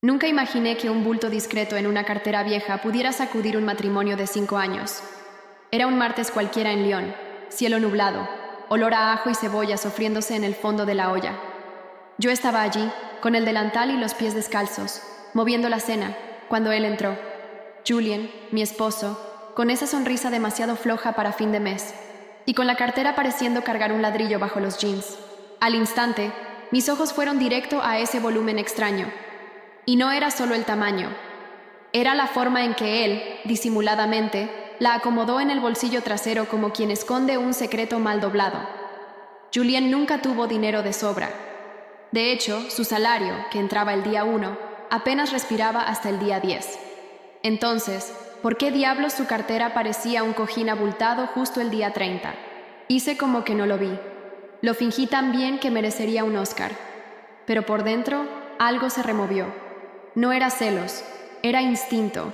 Nunca imaginé que un bulto discreto en una cartera vieja pudiera sacudir un matrimonio de 5 años. Era un martes cualquiera en Lyon, cielo nublado, olor a ajo y cebolla sofriéndose en el fondo de la olla. Yo estaba allí, con el delantal y los pies descalzos, moviendo la cena, cuando él entró. Julien, mi esposo, con esa sonrisa demasiado floja para fin de mes, y con la cartera pareciendo cargar un ladrillo bajo los jeans. Al instante, mis ojos fueron directo a ese volumen extraño. Y no era solo el tamaño, era la forma en que él, disimuladamente, la acomodó en el bolsillo trasero como quien esconde un secreto mal doblado. Julien nunca tuvo dinero de sobra. De hecho, su salario, que entraba el día 1, apenas respiraba hasta el día 10. Entonces, ¿por qué diablos su cartera parecía un cojín abultado justo el día 30? Hice como que no lo vi. Lo fingí tan bien que merecería un Oscar. Pero por dentro, algo se removió. No era celos, era instinto.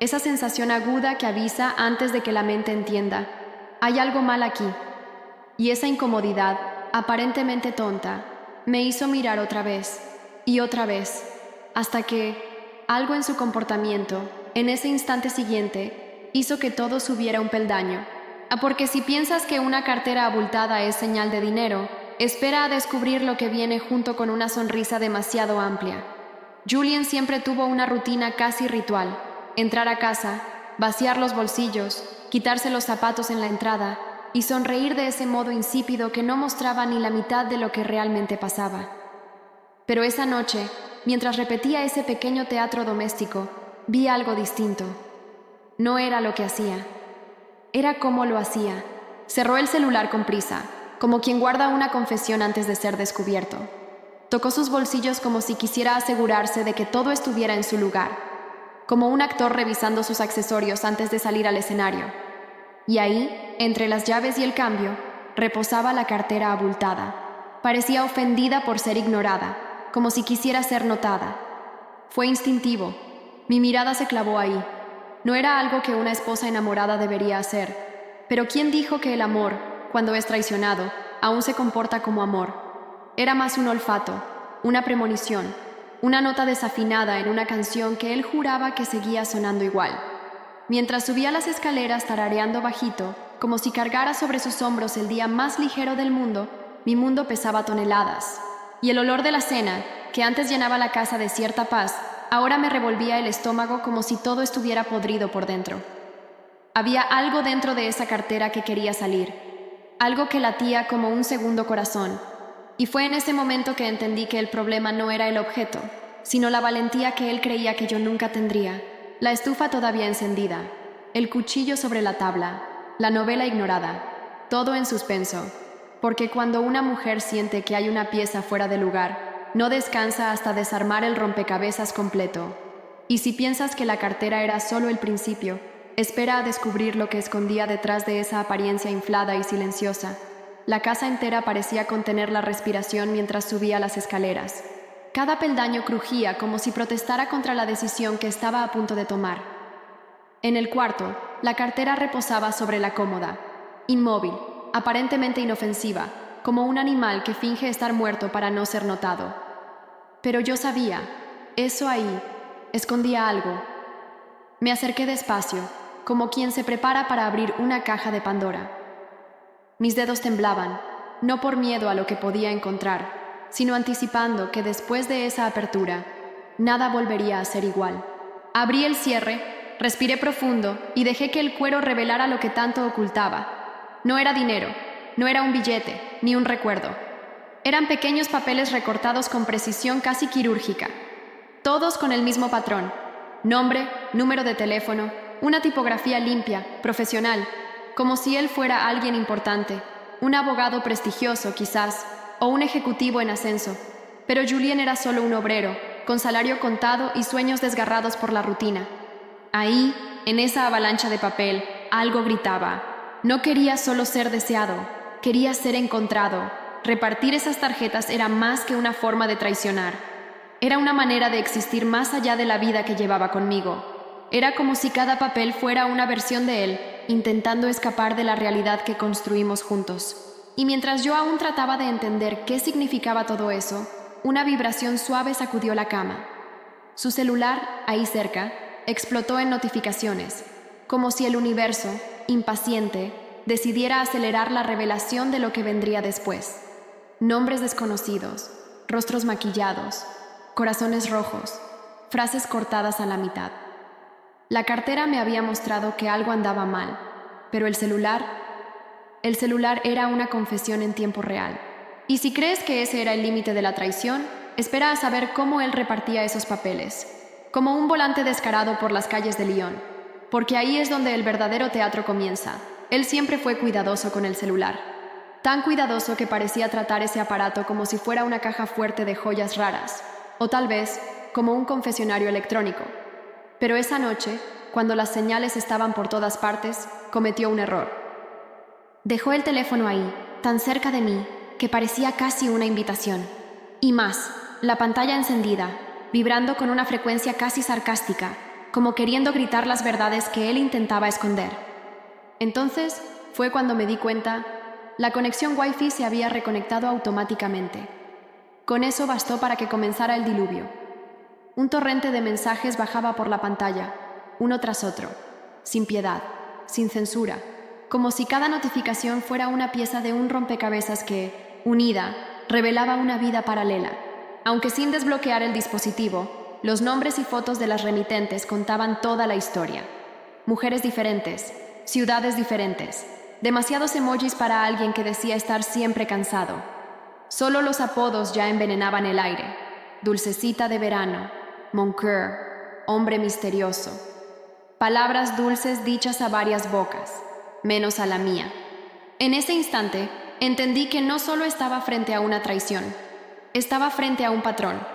Esa sensación aguda que avisa antes de que la mente entienda. Hay algo mal aquí. Y esa incomodidad, aparentemente tonta, me hizo mirar otra vez, hasta que algo en su comportamiento, en ese instante siguiente, hizo que todo subiera un peldaño. Porque si piensas que una cartera abultada es señal de dinero, espera a descubrir lo que viene junto con una sonrisa demasiado amplia. Julien siempre tuvo una rutina casi ritual: entrar a casa, vaciar los bolsillos, quitarse los zapatos en la entrada y sonreír de ese modo insípido que no mostraba ni la mitad de lo que realmente pasaba. Pero esa noche, mientras repetía ese pequeño teatro doméstico, vi algo distinto. No era lo que hacía, era cómo lo hacía. Cerró el celular con prisa, como quien guarda una confesión antes de ser descubierto. Tocó sus bolsillos como si quisiera asegurarse de que todo estuviera en su lugar, como un actor revisando sus accesorios antes de salir al escenario. Y ahí, entre las llaves y el cambio, reposaba la cartera abultada. Parecía ofendida por ser ignorada, como si quisiera ser notada. Fue instintivo. Mi mirada se clavó ahí. No era algo que una esposa enamorada debería hacer. Pero ¿quién dijo que el amor, cuando es traicionado, aún se comporta como amor? Era más un olfato, una premonición, una nota desafinada en una canción que él juraba que seguía sonando igual. Mientras subía las escaleras tarareando bajito, como si cargara sobre sus hombros el día más ligero del mundo, mi mundo pesaba toneladas. Y el olor de la cena, que antes llenaba la casa de cierta paz, ahora me revolvía el estómago como si todo estuviera podrido por dentro. Había algo dentro de esa cartera que quería salir, algo que latía como un segundo corazón. Y fue en ese momento que entendí que el problema no era el objeto, sino la valentía que él creía que yo nunca tendría. La estufa todavía encendida, el cuchillo sobre la tabla, la novela ignorada, todo en suspenso, porque cuando una mujer siente que hay una pieza fuera de lugar, no descansa hasta desarmar el rompecabezas completo. Y si piensas que la cartera era solo el principio, espera a descubrir lo que escondía detrás de esa apariencia inflada y silenciosa. La casa entera parecía contener la respiración mientras subía las escaleras. Cada peldaño crujía como si protestara contra la decisión que estaba a punto de tomar. En el cuarto, la cartera reposaba sobre la cómoda, inmóvil, aparentemente inofensiva, como un animal que finge estar muerto para no ser notado. Pero yo sabía, eso ahí, escondía algo. Me acerqué despacio, como quien se prepara para abrir una caja de Pandora. Mis dedos temblaban, no por miedo a lo que podía encontrar, sino anticipando que después de esa apertura, nada volvería a ser igual. Abrí el cierre, respiré profundo y dejé que el cuero revelara lo que tanto ocultaba. No era dinero, no era un billete, ni un recuerdo. Eran pequeños papeles recortados con precisión casi quirúrgica, todos con el mismo patrón: nombre, número de teléfono, una tipografía limpia, profesional, como si él fuera alguien importante, un abogado prestigioso quizás, o un ejecutivo en ascenso. Pero Julien era solo un obrero, con salario contado y sueños desgarrados por la rutina. Ahí, en esa avalancha de papel, algo gritaba. No quería solo ser deseado, quería ser encontrado. Repartir esas tarjetas era más que una forma de traicionar. Era una manera de existir más allá de la vida que llevaba conmigo. Era como si cada papel fuera una versión de él, intentando escapar de la realidad que construimos juntos. Y mientras yo aún trataba de entender qué significaba todo eso, una vibración suave sacudió la cama. Su celular, ahí cerca, explotó en notificaciones, como si el universo, impaciente, decidiera acelerar la revelación de lo que vendría después. Nombres desconocidos, rostros maquillados, corazones rojos, frases cortadas a la mitad. La cartera me había mostrado que algo andaba mal, pero el celular era una confesión en tiempo real. Y si crees que ese era el límite de la traición, espera a saber cómo él repartía esos papeles, como un volante descarado por las calles de Lyon, porque ahí es donde el verdadero teatro comienza. Él siempre fue cuidadoso con el celular, tan cuidadoso que parecía tratar ese aparato como si fuera una caja fuerte de joyas raras, o tal vez como un confesionario electrónico. Pero esa noche, cuando las señales estaban por todas partes, cometió un error. Dejó el teléfono ahí, tan cerca de mí, que parecía casi una invitación. Y más, la pantalla encendida, vibrando con una frecuencia casi sarcástica, como queriendo gritar las verdades que él intentaba esconder. Entonces fue cuando me di cuenta, la conexión Wi-Fi se había reconectado automáticamente. Con eso bastó para que comenzara el diluvio. Un torrente de mensajes bajaba por la pantalla, uno tras otro, sin piedad, sin censura, como si cada notificación fuera una pieza de un rompecabezas que, unida, revelaba una vida paralela. Aunque sin desbloquear el dispositivo, los nombres y fotos de las remitentes contaban toda la historia. Mujeres diferentes, ciudades diferentes, demasiados emojis para alguien que decía estar siempre cansado. Solo los apodos ya envenenaban el aire. Dulcecita de verano, Mon cœur, hombre misterioso. Palabras dulces dichas a varias bocas, menos a la mía. En ese instante, entendí que no solo estaba frente a una traición, estaba frente a un patrón.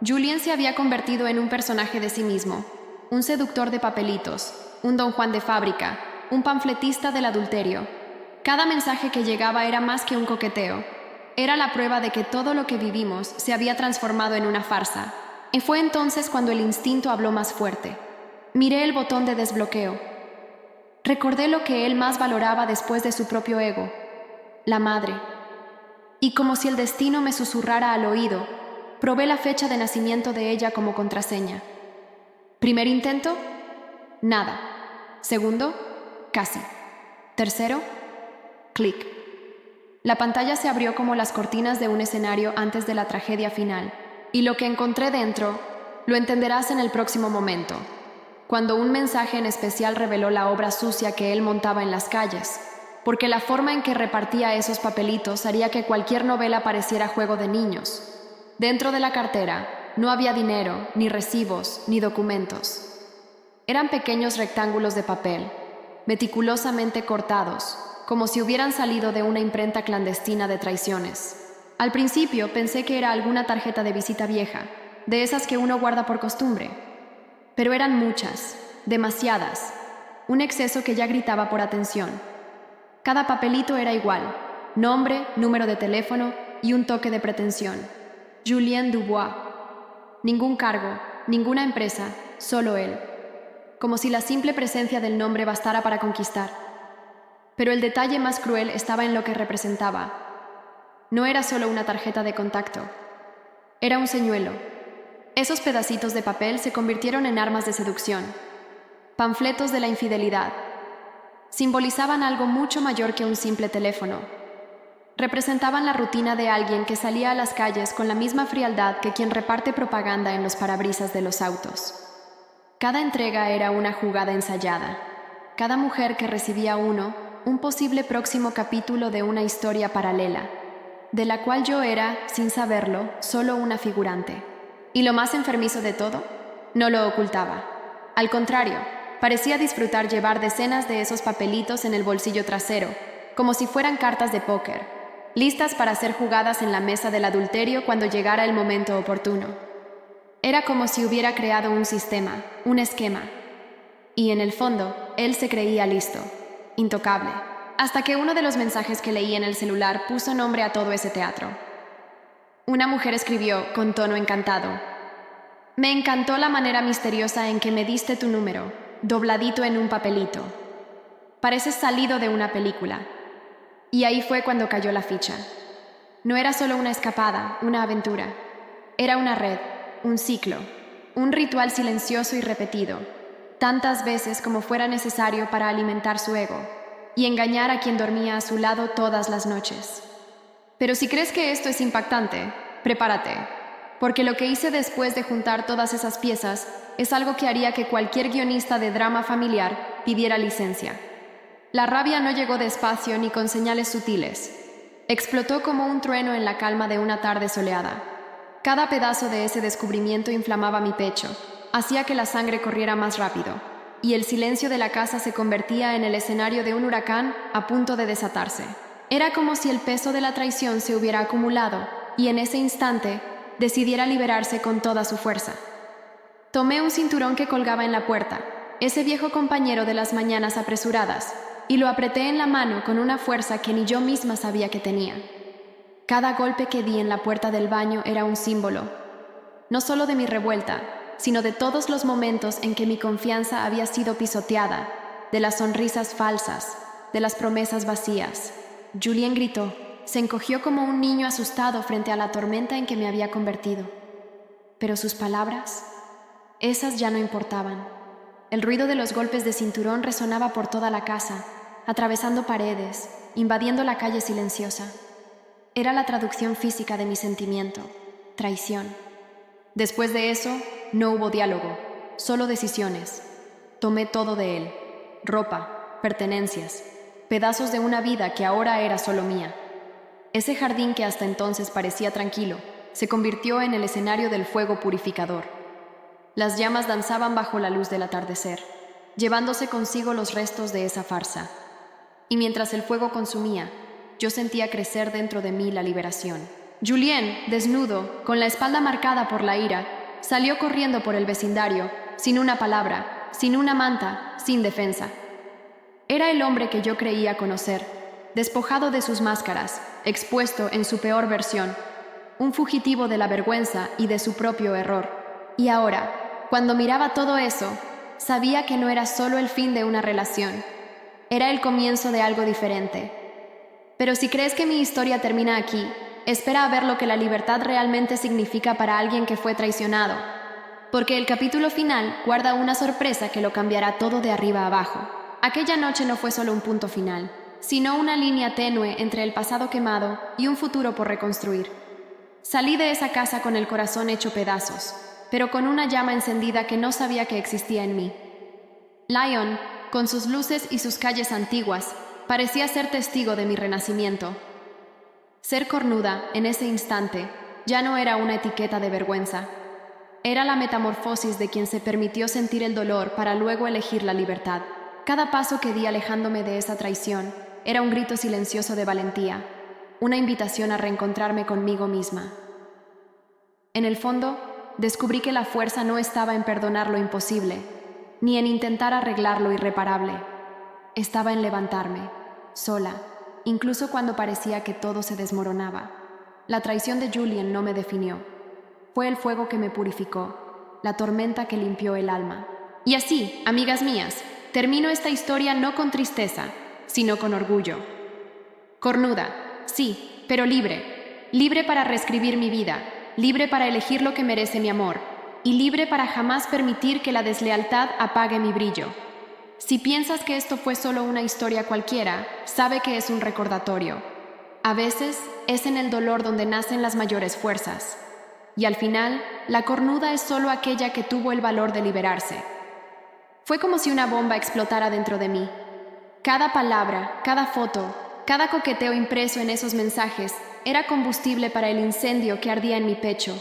Julien se había convertido en un personaje de sí mismo, un seductor de papelitos, un don Juan de fábrica, un panfletista del adulterio. Cada mensaje que llegaba era más que un coqueteo. Era la prueba de que todo lo que vivimos se había transformado en una farsa. Y fue entonces cuando el instinto habló más fuerte. Miré el botón de desbloqueo. Recordé lo que él más valoraba después de su propio ego, la madre. Y como si el destino me susurrara al oído, probé la fecha de nacimiento de ella como contraseña. Primer intento, nada. Segundo, casi. Tercero, clic. La pantalla se abrió como las cortinas de un escenario antes de la tragedia final, y lo que encontré dentro lo entenderás en el próximo momento, cuando un mensaje en especial reveló la obra sucia que él montaba en las calles, porque la forma en que repartía esos papelitos haría que cualquier novela pareciera juego de niños. Dentro de la cartera no había dinero, ni recibos, ni documentos. Eran pequeños rectángulos de papel, meticulosamente cortados, como si hubieran salido de una imprenta clandestina de traiciones. Al principio pensé que era alguna tarjeta de visita vieja, de esas que uno guarda por costumbre. Pero eran muchas, demasiadas, un exceso que ya gritaba por atención. Cada papelito era igual, nombre, número de teléfono y un toque de pretensión. Julien Dubois. Ningún cargo, ninguna empresa, solo él. Como si la simple presencia del nombre bastara para conquistar. Pero el detalle más cruel estaba en lo que representaba. No era solo una tarjeta de contacto. Era un señuelo. Esos pedacitos de papel se convirtieron en armas de seducción. Panfletos de la infidelidad. Simbolizaban algo mucho mayor que un simple teléfono. Representaban la rutina de alguien que salía a las calles con la misma frialdad que quien reparte propaganda en los parabrisas de los autos. Cada entrega era una jugada ensayada. Cada mujer que recibía uno, un posible próximo capítulo de una historia paralela, de la cual yo era, sin saberlo, solo una figurante. Y lo más enfermizo de todo, no lo ocultaba. Al contrario, parecía disfrutar llevar decenas de esos papelitos en el bolsillo trasero, como si fueran cartas de póker, listas para ser jugadas en la mesa del adulterio cuando llegara el momento oportuno. Era como si hubiera creado un sistema, un esquema. Y en el fondo, él se creía listo, intocable, hasta que uno de los mensajes que leí en el celular puso nombre a todo ese teatro. Una mujer escribió con tono encantado: «Me encantó la manera misteriosa en que me diste tu número, dobladito en un papelito. Pareces salido de una película». Y ahí fue cuando cayó la ficha. No era solo una escapada, una aventura. Era una red, un ciclo, un ritual silencioso y repetido, tantas veces como fuera necesario para alimentar su ego y engañar a quien dormía a su lado todas las noches. Pero si crees que esto es impactante, prepárate, porque lo que hice después de juntar todas esas piezas es algo que haría que cualquier guionista de drama familiar pidiera licencia. La rabia no llegó despacio ni con señales sutiles. Explotó como un trueno en la calma de una tarde soleada. Cada pedazo de ese descubrimiento inflamaba mi pecho, hacía que la sangre corriera más rápido, y el silencio de la casa se convertía en el escenario de un huracán a punto de desatarse. Era como si el peso de la traición se hubiera acumulado, y en ese instante decidiera liberarse con toda su fuerza. Tomé un cinturón que colgaba en la puerta, ese viejo compañero de las mañanas apresuradas, y lo apreté en la mano con una fuerza que ni yo misma sabía que tenía. Cada golpe que di en la puerta del baño era un símbolo, no solo de mi revuelta, sino de todos los momentos en que mi confianza había sido pisoteada, de las sonrisas falsas, de las promesas vacías. Julien gritó, se encogió como un niño asustado frente a la tormenta en que me había convertido. Pero sus palabras, esas ya no importaban. El ruido de los golpes de cinturón resonaba por toda la casa, atravesando paredes, invadiendo la calle silenciosa. Era la traducción física de mi sentimiento, traición. Después de eso, no hubo diálogo, solo decisiones. Tomé todo de él, ropa, pertenencias, pedazos de una vida que ahora era solo mía. Ese jardín que hasta entonces parecía tranquilo, se convirtió en el escenario del fuego purificador. Las llamas danzaban bajo la luz del atardecer, llevándose consigo los restos de esa farsa. Y mientras el fuego consumía, yo sentía crecer dentro de mí la liberación. Julien, desnudo, con la espalda marcada por la ira, salió corriendo por el vecindario, sin una palabra, sin una manta, sin defensa. Era el hombre que yo creía conocer, despojado de sus máscaras, expuesto en su peor versión, un fugitivo de la vergüenza y de su propio error. Y ahora, cuando miraba todo eso, sabía que no era solo el fin de una relación, era el comienzo de algo diferente. Pero si crees que mi historia termina aquí, espera a ver lo que la libertad realmente significa para alguien que fue traicionado, porque el capítulo final guarda una sorpresa que lo cambiará todo de arriba a abajo. Aquella noche no fue solo un punto final, sino una línea tenue entre el pasado quemado y un futuro por reconstruir. Salí de esa casa con el corazón hecho pedazos, pero con una llama encendida que no sabía que existía en mí. Lyon, con sus luces y sus calles antiguas, parecía ser testigo de mi renacimiento. Ser cornuda, en ese instante, ya no era una etiqueta de vergüenza. Era la metamorfosis de quien se permitió sentir el dolor para luego elegir la libertad. Cada paso que di alejándome de esa traición era un grito silencioso de valentía, una invitación a reencontrarme conmigo misma. En el fondo, descubrí que la fuerza no estaba en perdonar lo imposible, ni en intentar arreglar lo irreparable. Estaba en levantarme, sola, incluso cuando parecía que todo se desmoronaba. La traición de Julien no me definió. Fue el fuego que me purificó, la tormenta que limpió el alma. Y así, amigas mías, termino esta historia no con tristeza, sino con orgullo. Cornuda, sí, pero libre. Libre para reescribir mi vida, libre para elegir lo que merece mi amor, y libre para jamás permitir que la deslealtad apague mi brillo. Si piensas que esto fue solo una historia cualquiera, sabe que es un recordatorio. A veces es en el dolor donde nacen las mayores fuerzas. Y al final, la cornuda es solo aquella que tuvo el valor de liberarse. Fue como si una bomba explotara dentro de mí. Cada palabra, cada foto, cada coqueteo impreso en esos mensajes era combustible para el incendio que ardía en mi pecho.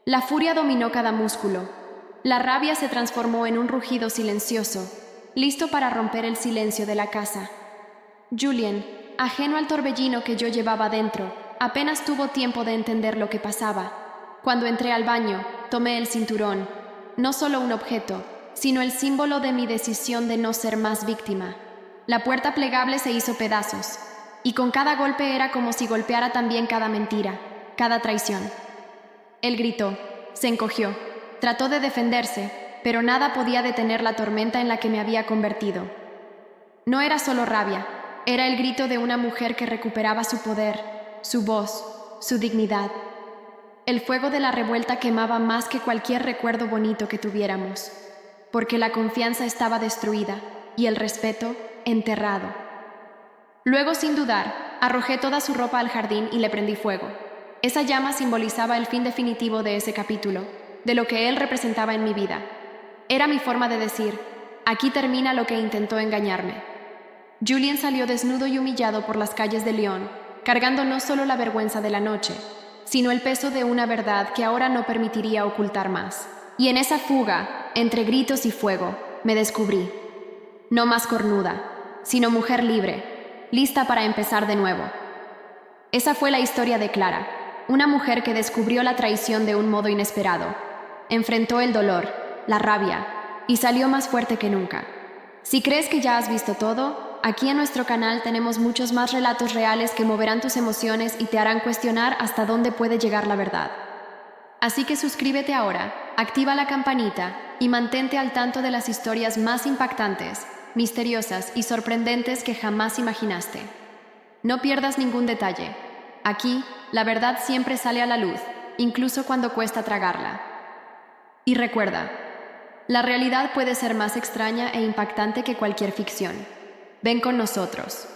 La furia dominó cada músculo. La rabia se transformó en un rugido silencioso, listo para romper el silencio de la casa. Julien, ajeno al torbellino que yo llevaba dentro, apenas tuvo tiempo de entender lo que pasaba. Cuando entré al baño, tomé el cinturón, no solo un objeto, sino el símbolo de mi decisión de no ser más víctima. La puerta plegable se hizo pedazos, y con cada golpe era como si golpeara también cada mentira, cada traición. Él gritó, se encogió, trató de defenderse, pero nada podía detener la tormenta en la que me había convertido. No era solo rabia, era el grito de una mujer que recuperaba su poder, su voz, su dignidad. El fuego de la revuelta quemaba más que cualquier recuerdo bonito que tuviéramos, porque la confianza estaba destruida y el respeto enterrado. Luego, sin dudar, arrojé toda su ropa al jardín y le prendí fuego. Esa llama simbolizaba el fin definitivo de ese capítulo, de lo que él representaba en mi vida. Era mi forma de decir, aquí termina lo que intentó engañarme. Julien salió desnudo y humillado por las calles de Lyon, cargando no solo la vergüenza de la noche, sino el peso de una verdad que ahora no permitiría ocultar más. Y en esa fuga, entre gritos y fuego, me descubrí. No más cornuda, sino mujer libre, lista para empezar de nuevo. Esa fue la historia de Clara, una mujer que descubrió la traición de un modo inesperado. Enfrentó el dolor, la rabia, y salió más fuerte que nunca. Si crees que ya has visto todo, aquí en nuestro canal tenemos muchos más relatos reales que moverán tus emociones y te harán cuestionar hasta dónde puede llegar la verdad. Así que suscríbete ahora, activa la campanita y mantente al tanto de las historias más impactantes, misteriosas y sorprendentes que jamás imaginaste. No pierdas ningún detalle. Aquí, la verdad siempre sale a la luz, incluso cuando cuesta tragarla. Y recuerda, la realidad puede ser más extraña e impactante que cualquier ficción. Ven con nosotros.